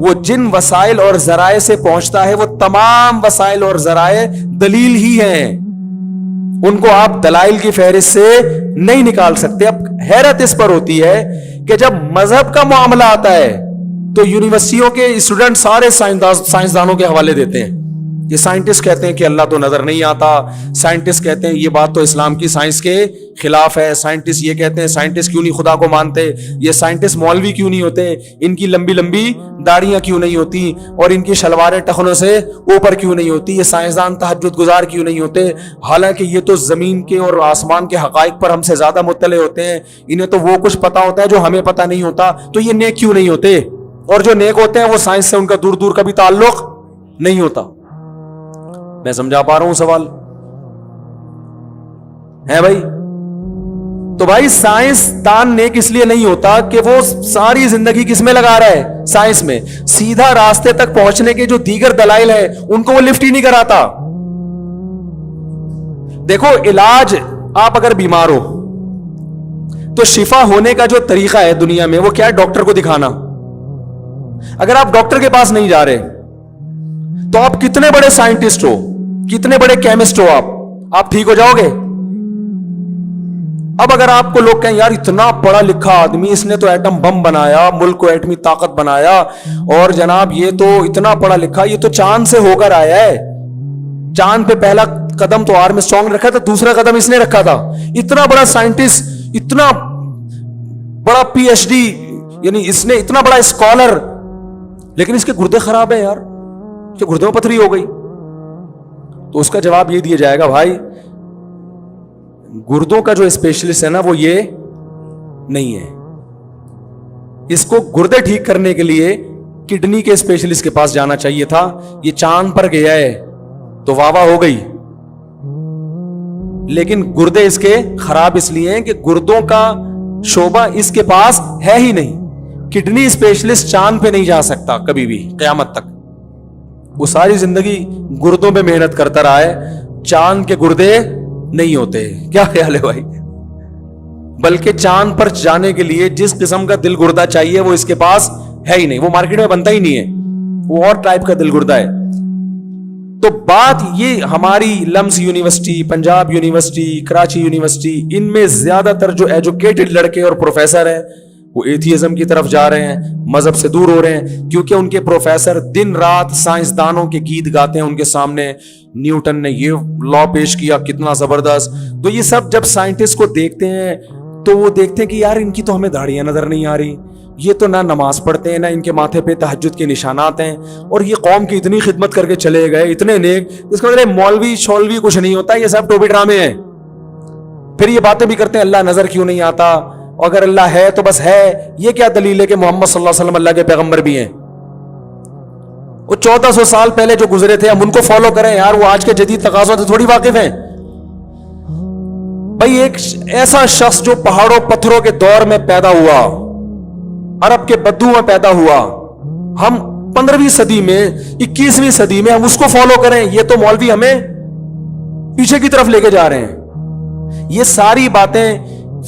وہ جن وسائل اور ذرائع سے پہنچتا ہے وہ تمام وسائل اور ذرائع دلیل ہی ہیں، ان کو آپ دلائل کی فہرست سے نہیں نکال سکتے۔ اب حیرت اس پر ہوتی ہے کہ جب مذہب کا معاملہ آتا ہے تو یونیورسٹیوں کے اسٹوڈنٹ سارے سائنسدانوں کے حوالے دیتے ہیں۔ یہ سائنٹسٹ کہتے ہیں کہ اللہ تو نظر نہیں آتا، سائنٹسٹ کہتے ہیں یہ بات تو اسلام کی سائنس کے خلاف ہے، سائنٹسٹ یہ کہتے ہیں سائنٹسٹ کیوں نہیں خدا کو مانتے، یہ سائنٹسٹ مولوی کیوں نہیں ہوتے، ان کی لمبی لمبی داڑیاں کیوں نہیں ہوتی اور ان کی شلواریں ٹخنوں سے اوپر کیوں نہیں ہوتی، یہ سائنسدان تہجد گزار کیوں نہیں ہوتے، حالانکہ یہ تو زمین کے اور آسمان کے حقائق پر ہم سے زیادہ مطلع ہوتے ہیں، انہیں تو وہ کچھ پتا ہوتا ہے جو ہمیں پتا نہیں ہوتا، تو یہ نیک کیوں نہیں ہوتے، اور جو نیک ہوتے ہیں وہ سائنس سے ان کا دور دور کا بھی تعلق نہیں ہوتا۔ میں سمجھا پا رہا ہوں سوال ہے بھائی؟ تو بھائی سائنس دان نیک اس لیے نہیں ہوتا کہ وہ ساری زندگی کس میں لگا رہا ہے، سائنس میں، سیدھا راستے تک پہنچنے کے جو دیگر دلائل ہیں ان کو وہ لفٹ ہی نہیں کراتا۔ دیکھو علاج، آپ اگر بیمار ہو تو شفا ہونے کا جو طریقہ ہے دنیا میں وہ کیا ہے؟ ڈاکٹر کو دکھانا۔ اگر آپ ڈاکٹر کے پاس نہیں جا رہے تو آپ کتنے بڑے سائنٹسٹ ہو، کتنے بڑے کیمسٹ ہو، آپ ٹھیک ہو جاؤ گے؟ اب اگر آپ کو لوگ کہیں یار اتنا پڑھا لکھا آدمی، اس نے تو ایٹم بم بنایا، ملک کو ایٹمی طاقت بنایا، اور جناب یہ تو اتنا پڑھا لکھا، یہ تو چاند سے ہو کر آیا ہے، چاند پہ پہلا قدم تو آرمسٹرانگ رکھا تھا، دوسرا قدم اس نے رکھا تھا، اتنا بڑا سائنٹسٹ، اتنا بڑا پی ایچ ڈی، یعنی اس نے اتنا بڑا اسکالر، لیکن اس کے گردے خراب ہیں یار، کہ گردوں میں پتھری ہو گئی۔ تو اس کا جواب یہ دیا جائے گا بھائی گردوں کا جو اسپیشلسٹ ہے نا وہ یہ نہیں ہے، اس کو گردے ٹھیک کرنے کے لیے کڈنی کے اسپیشلسٹ کے پاس جانا چاہیے تھا، یہ چاند پر گیا ہے تو واہ واہ ہو گئی، لیکن گردے اس کے خراب اس لیے ہیں کہ گردوں کا شعبہ اس کے پاس ہے ہی نہیں۔ کڈنی اسپیشلسٹ چاند پہ نہیں جا سکتا کبھی بھی قیامت تک، وہ ساری زندگی گردوں پہ محنت کرتا رہا ہے، چاند کے گردے نہیں ہوتے۔ کیا خیال ہے بھائی؟ بلکہ چاند پر جانے کے لیے جس قسم کا دل گردہ چاہیے وہ اس کے پاس ہے ہی نہیں، وہ مارکیٹ میں بنتا ہی نہیں ہے، وہ اور ٹائپ کا دل گردہ ہے۔ تو بات یہ ہماری LUMS university, Punjab university, Karachi university, ان میں زیادہ تر جو ایجوکیٹڈ لڑکے اور پروفیسر ہیں وہ ایتھیزم کی طرف جا رہے ہیں، مذہب سے دور ہو رہے ہیں، کیونکہ ان کے پروفیسر دن رات سائنسدانوں کے گیت گاتے ہیں ان کے سامنے، نیوٹن نے یہ لا پیش کیا کتنا زبردست۔ تو یہ سب جب سائنٹسٹ کو دیکھتے ہیں تو وہ دیکھتے ہیں کہ یار ان کی تو ہمیں داڑیاں نظر نہیں آ رہی، یہ تو نہ نماز پڑھتے ہیں، نہ ان کے ماتھے پہ تہجد کے نشانات ہیں، اور یہ قوم کی اتنی خدمت کر کے چلے گئے، اتنے نیک، اس کا مطلب مولوی شولوی کچھ نہیں ہوتا، یہ سب ٹوپی ڈرامے ہیں۔ پھر یہ باتیں بھی کرتے ہیں اللہ نظر کیوں نہیں آتا، اگر اللہ ہے تو بس ہے، یہ کیا دلیل ہے کہ محمد صلی اللہ علیہ وسلم اللہ کے پیغمبر بھی ہیں؟ وہ 1400 سال پہلے جو گزرے تھے ہم ان کو فالو کریں یار، وہ آج کے جدید تقاضوں سے تھوڑی واقف ہیں۔ بھائی ایک ایسا شخص جو پہاڑوں پتھروں کے دور میں پیدا ہوا، عرب کے بدو میں پیدا ہوا، ہم 15ویں صدی میں 21ویں صدی میں ہم اس کو فالو کریں، یہ تو مولوی ہمیں پیچھے کی طرف لے کے جا رہے ہیں۔ یہ ساری باتیں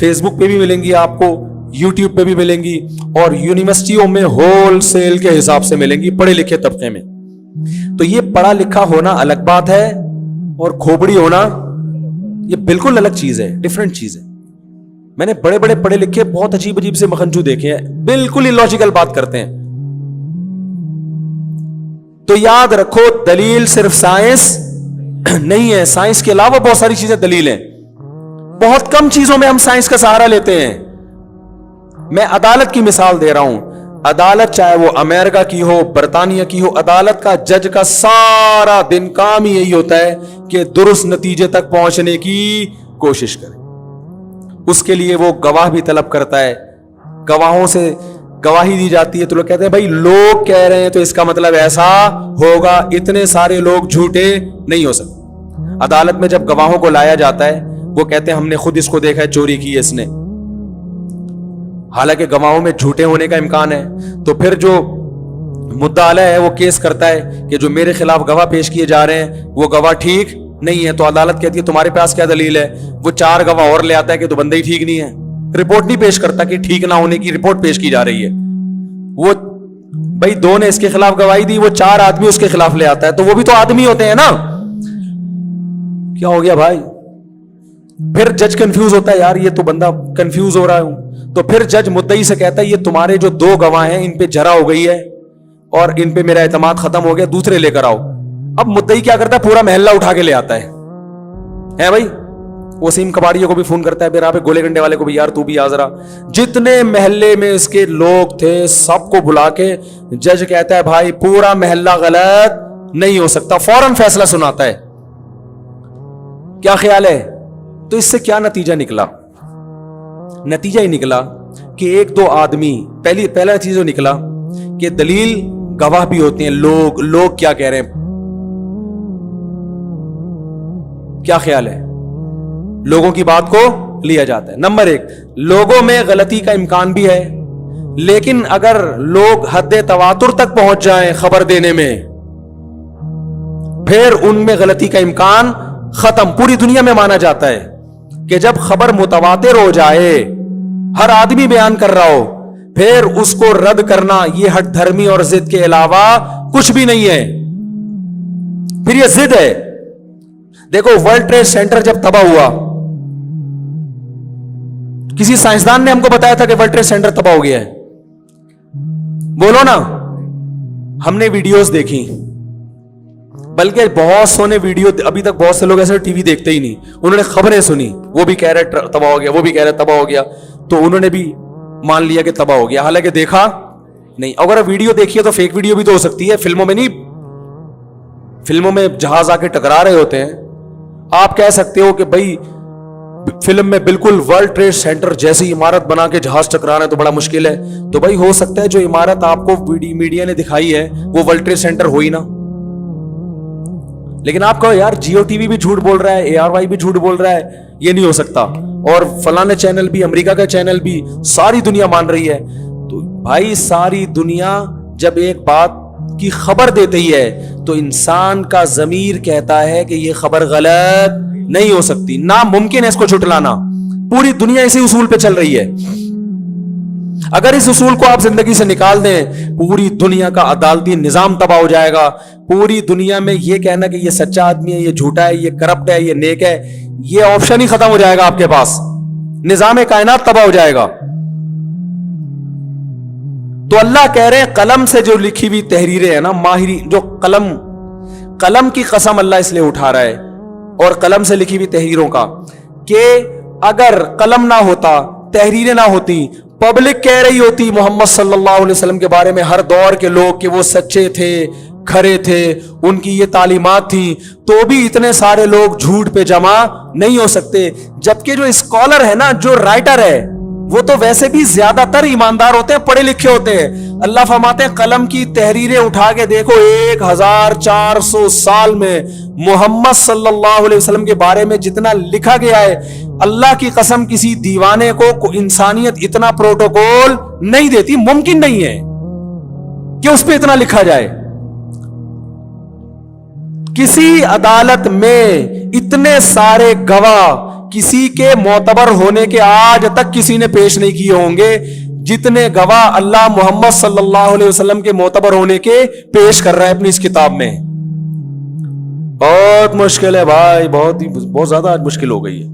فیس بک پہ بھی ملیں گی آپ کو، یوٹیوب پہ بھی ملیں گی، اور یونیورسٹیوں میں ہول سیل کے حساب سے ملیں گی پڑھے لکھے طبقے میں۔ تو یہ پڑھا لکھا ہونا الگ بات ہے اور کھوپڑی ہونا یہ بالکل الگ چیز ہے، ڈیفرنٹ چیز ہے۔ میں نے بڑے بڑے پڑھے لکھے بہت عجیب عجیب سے مکھنچو دیکھے ہیں، بالکل illogical بات کرتے ہیں۔ تو یاد رکھو دلیل صرف سائنس نہیں ہے، سائنس کے علاوہ بہت ساری چیزیں دلیل ہیں، بہت کم چیزوں میں ہم سائنس کا سہارا لیتے ہیں۔ میں عدالت کی مثال دے رہا ہوں، عدالت چاہے وہ امریکہ کی ہو، برطانیہ کی ہو، عدالت کا جج کا سارا دن کام ہی یہی ہوتا ہے کہ درست نتیجے تک پہنچنے کی کوشش کرے۔ اس کے لیے وہ گواہ بھی طلب کرتا ہے، گواہوں سے گواہی دی جاتی ہے تو لوگ کہتے ہیں بھائی لوگ کہہ رہے ہیں تو اس کا مطلب ایسا ہوگا، اتنے سارے لوگ جھوٹے نہیں ہو سکتے۔ عدالت میں جب گواہوں کو لایا جاتا ہے وہ کہتے ہیں ہم نے خود اس کو دیکھا ہے، چوری کی ہے اس نے، حالانکہ گواہوں میں جھوٹے ہونے کا امکان ہے۔ تو پھر جو مدعا علیہ ہے وہ کیس کرتا ہے کہ جو میرے خلاف گواہ پیش کیے جا رہے ہیں وہ گواہ ٹھیک نہیں ہے، تو عدالت کہتی ہے تمہارے پاس کیا دلیل ہے؟ وہ 4 گواہ اور لے آتا ہے کہ تو بندہ ہی ٹھیک نہیں ہے، رپورٹ نہیں پیش کرتا کہ ٹھیک نہ ہونے کی رپورٹ پیش کی جا رہی ہے، وہ بھائی 2 نے اس کے خلاف گواہی دی, وہ 4 آدمی اس کے خلاف لے آتا ہے, تو وہ بھی تو آدمی ہوتے ہیں نا. کیا ہو گیا بھائی؟ پھر جج کنفیوز ہوتا ہے, یار یہ تو بندہ کنفیوز ہو رہا ہوں. تو پھر جج مدعی سے کہتا ہے یہ تمہارے جو 2 گواہ ہیں ان پہ جرا ہو گئی ہے اور ان پہ میرا اعتماد ختم ہو گیا, دوسرے لے کر آؤ. اب مدعی کیا کرتا ہے, پورا محلہ اٹھا کے لے آتا ہے بھائی. وسیم کباڑیے کو بھی فون کرتا ہے, پھر آپ گولے گنڈے والے کو بھی, یار تو بھی آ ذرا. جتنے محلے میں اس کے لوگ تھے سب کو بلا کے جج کہتا ہے بھائی پورا محلہ غلط نہیں ہو سکتا, فوراً فیصلہ سناتا ہے. کیا خیال ہے؟ تو اس سے کیا نتیجہ نکلا؟ نتیجہ ہی نکلا کہ 1-2 آدمی, پہلا چیز نکلا کہ دلیل گواہ بھی ہوتے ہیں, لوگ کیا کہہ رہے ہیں. کیا خیال ہے؟ لوگوں کی بات کو لیا جاتا ہے. نمبر 1, لوگوں میں غلطی کا امکان بھی ہے, لیکن اگر لوگ حد تواتر تک پہنچ جائیں خبر دینے میں, پھر ان میں غلطی کا امکان ختم. پوری دنیا میں مانا جاتا ہے کہ جب خبر متواتر ہو جائے, ہر آدمی بیان کر رہا ہو, پھر اس کو رد کرنا یہ ہٹ دھرمی اور ضد کے علاوہ کچھ بھی نہیں ہے. پھر یہ ضد ہے. دیکھو ورلڈ ٹریڈ سینٹر جب تباہ ہوا, کسی سائنسدان نے ہم کو بتایا تھا کہ ورلڈ ٹریڈ سینٹر تباہ ہو گیا ہے؟ بولو نا. ہم نے ویڈیوز دیکھی, بلکہ بہت سو نے ویڈیو, ابھی تک بہت سے لوگ ایسے ٹی وی دیکھتے ہی نہیں, انہوں نے خبریں سنی, وہ بھی کہہ رہے تباہ ہو گیا, وہ بھی کہہ رہے تباہ ہو گیا, تو انہوں نے بھی مان لیا کہ تباہ ہو گیا, حالانکہ دیکھا نہیں. اگر ویڈیو دیکھیے تو فیک ویڈیو بھی تو ہو سکتی ہے, فلموں میں نہیں. فلموں میں جہاز آ کے ٹکرا رہے ہوتے ہیں, آپ کہہ سکتے ہو کہ بھائی فلم میں بالکل ورلڈ ٹریڈ سینٹر جیسی عمارت بنا کے جہاز ٹکرانا ہے تو بڑا مشکل ہے. تو بھائی ہو سکتا ہے جو عمارت آپ کو میڈیا نے دکھائی ہے وہ ورلڈ ٹریڈ سینٹر ہوئی نا. لیکن آپ کہو یار جیو ٹی وی بھی جھوٹ بول رہا ہے, ARY بھی جھوٹ بول رہا ہے, یہ نہیں ہو سکتا, اور فلانے چینل بھی, امریکہ کا چینل بھی, ساری دنیا مان رہی ہے. تو بھائی ساری دنیا جب ایک بات کی خبر دیتی ہے تو انسان کا ضمیر کہتا ہے کہ یہ خبر غلط نہیں ہو سکتی, ناممکن ہے اس کو جھٹلانا. پوری دنیا اسی اصول پہ چل رہی ہے. اگر اس اصول کو آپ زندگی سے نکال دیں, پوری دنیا کا عدالتی نظام تباہ ہو جائے گا. پوری دنیا میں یہ کہنا کہ یہ سچا آدمی ہے, یہ جھوٹا ہے, یہ کرپٹ ہے, یہ نیک ہے, یہ آپشن ہی ختم ہو جائے گا آپ کے پاس. نظام کائنات تباہ ہو جائے گا. تو اللہ کہہ رہے ہیں قلم سے جو لکھی ہوئی تحریریں ہیں نا, ماہری جو قلم کی قسم اللہ اس لیے اٹھا رہا ہے, اور قلم سے لکھی ہوئی تحریروں کا, کہ اگر قلم نہ ہوتا, تحریریں نہ ہوتی, پبلک کہہ رہی ہوتی محمد صلی اللہ علیہ وسلم کے بارے میں ہر دور کے لوگ کہ وہ سچے تھے, کھرے تھے, ان کی یہ تعلیمات تھیں, تو بھی اتنے سارے لوگ جھوٹ پہ جمع نہیں ہو سکتے. جبکہ جو اسکالر ہے نا, جو رائٹر ہے, وہ تو ویسے بھی زیادہ تر ایماندار ہوتے ہیں, پڑھے لکھے ہوتے ہیں. اللہ فرماتے ہیں قلم کی تحریریں اٹھا کے دیکھو, 1400 سال میں محمد صلی اللہ علیہ وسلم کے بارے میں جتنا لکھا گیا ہے, اللہ کی قسم کسی دیوانے کو انسانیت اتنا پروٹوکول نہیں دیتی, ممکن نہیں ہے کہ اس پہ اتنا لکھا جائے. کسی عدالت میں اتنے سارے گواہ کسی کے معتبر ہونے کے آج تک کسی نے پیش نہیں کیے ہوں گے جتنے گواہ اللہ محمد صلی اللہ علیہ وسلم کے معتبر ہونے کے پیش کر رہا ہے اپنی اس کتاب میں. بہت مشکل ہے بھائی, بہت زیادہ مشکل ہو گئی ہے.